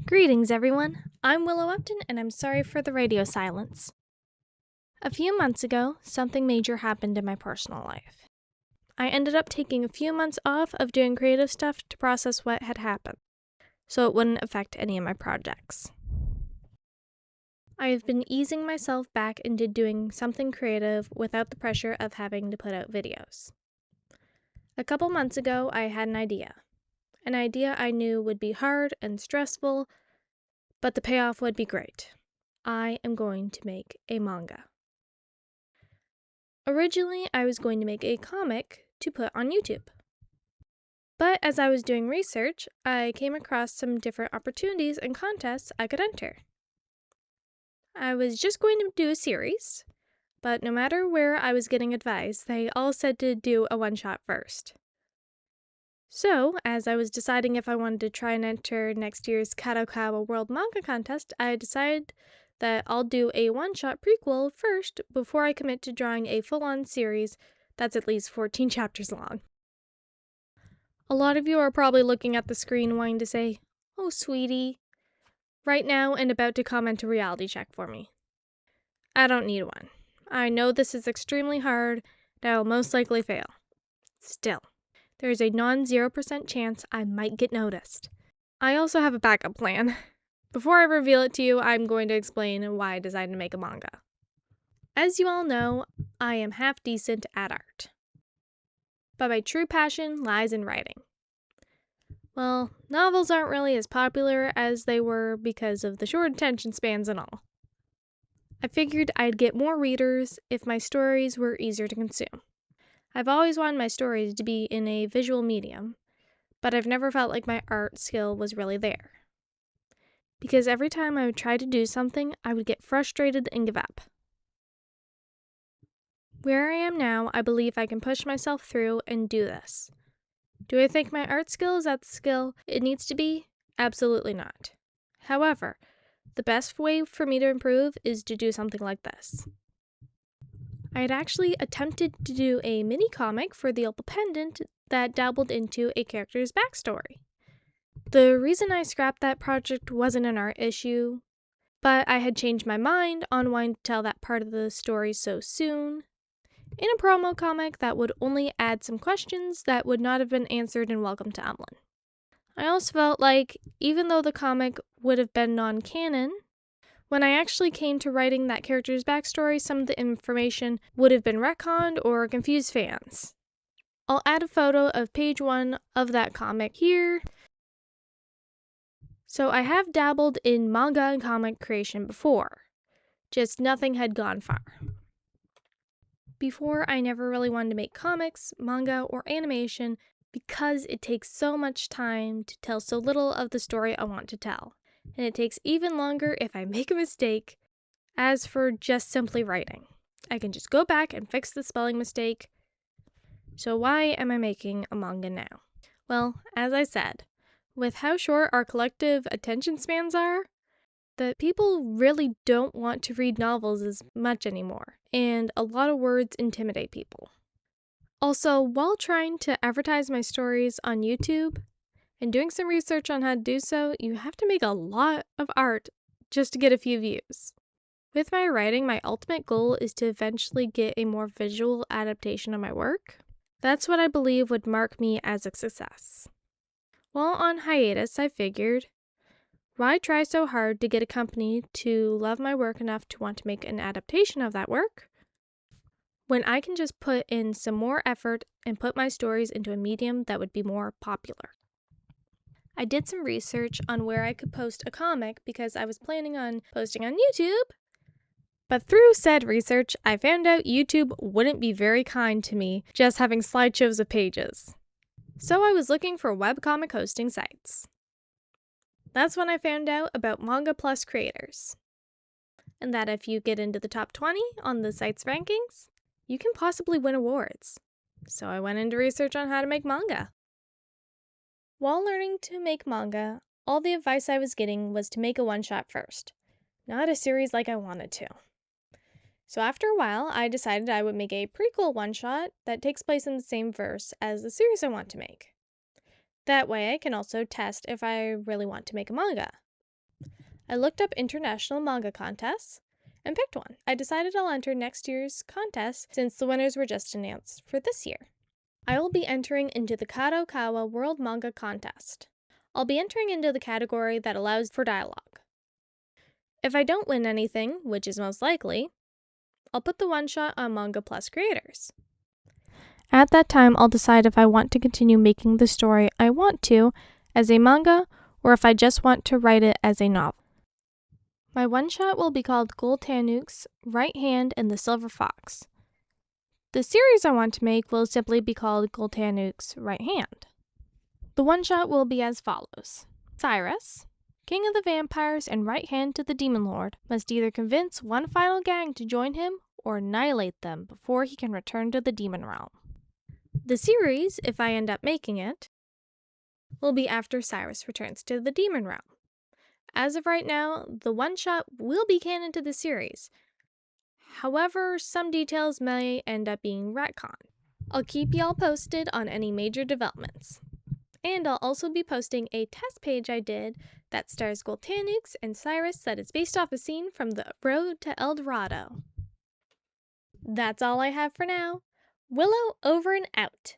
Greetings, everyone. I'm Willow Upton, and I'm sorry for the radio silence. A few months ago, something major happened in my personal life. I ended up taking a few months off of doing creative stuff to process what had happened, so it wouldn't affect any of my projects. I have been easing myself back into doing something creative without the pressure of having to put out videos. A couple months ago, I had an idea I knew would be hard and stressful, but the payoff would be great. I am going to make a manga. Originally, I was going to make a comic to put on YouTube. But as I was doing research, I came across some different opportunities and contests I could enter. I was just going to do a series, but no matter where I was getting advice, they all said to do a one-shot first. So, as I was deciding if I wanted to try and enter next year's Kadokawa World Manga Contest, I decided that I'll do a one-shot prequel first before I commit to drawing a full-on series that's at least 14 chapters long. A lot of you are probably looking at the screen wanting to say, "Oh, sweetie," right now and about to comment a reality check for me. I don't need one. I know this is extremely hard, and I will most likely fail. Still, there is a non-0% chance I might get noticed. I also have a backup plan. Before I reveal it to you, I'm going to explain why I decided to make a manga. As you all know, I am half decent at art. But my true passion lies in writing. Well, novels aren't really as popular as they were because of the short attention spans and all. I figured I'd get more readers if my stories were easier to consume. I've always wanted my stories to be in a visual medium, but I've never felt like my art skill was really there. Because every time I would try to do something, I would get frustrated and give up. Where I am now, I believe I can push myself through and do this. Do I think my art skill is at the skill it needs to be? Absolutely not. However, the best way for me to improve is to do something like this. I had actually attempted to do a mini comic for the Opal Pendant that dabbled into a character's backstory. The reason I scrapped that project wasn't an art issue, but I had changed my mind on wanting to tell that part of the story so soon, in a promo comic that would only add some questions that would not have been answered in Welcome to Emlyn. I also felt like, even though the comic would have been non-canon, when I actually came to writing that character's backstory, some of the information would have been retconned or confused fans. I'll add a photo of page 1 of that comic here. So I have dabbled in manga and comic creation before, just nothing had gone far. Before, I never really wanted to make comics, manga, or animation because it takes so much time to tell so little of the story I want to tell, and it takes even longer if I make a mistake. As for just simply writing, I can just go back and fix the spelling mistake. So why am I making a manga now? Well, as I said, with how short our collective attention spans are, that people really don't want to read novels as much anymore, and a lot of words intimidate people. Also, while trying to advertise my stories on YouTube and doing some research on how to do so, you have to make a lot of art just to get a few views. With my writing, my ultimate goal is to eventually get a more visual adaptation of my work. That's what I believe would mark me as a success. While on hiatus, I figured, why try so hard to get a company to love my work enough to want to make an adaptation of that work, when I can just put in some more effort and put my stories into a medium that would be more popular. I did some research on where I could post a comic because I was planning on posting on YouTube, but through said research, I found out YouTube wouldn't be very kind to me just having slideshows of pages. So I was looking for webcomic hosting sites. That's when I found out about Manga Plus creators, and that if you get into the top 20 on the site's rankings, you can possibly win awards. So I went into research on how to make manga. While learning to make manga, all the advice I was getting was to make a one-shot first, not a series like I wanted to. So after a while, I decided I would make a prequel one-shot that takes place in the same verse as the series I want to make. That way I can also test if I really want to make a manga. I looked up international manga contests and picked one. I decided I'll enter next year's contest since the winners were just announced for this year. I will be entering into the Kadokawa World Manga Contest. I'll be entering into the category that allows for dialogue. If I don't win anything, which is most likely, I'll put the one-shot on Manga Plus creators. At that time, I'll decide if I want to continue making the story I want to as a manga or if I just want to write it as a novel. My one-shot will be called Goltanux, Right Hand, and the Silverfox. The series I want to make will simply be called Goltanux, Right Hand. The one-shot will be as follows. Cyrus, King of the Vampires and right hand to the Demon Lord, must either convince one final gang to join him or annihilate them before he can return to the Demon Realm. The series, if I end up making it, will be after Cyrus returns to the Demon Realm. As of right now, the one-shot will be canon to the series. However, some details may end up being retconned. I'll keep y'all posted on any major developments. And I'll also be posting a test page I did that stars Goltanux and Cyrus that is based off a scene from The Road to El Dorado. That's all I have for now. Willow over and out.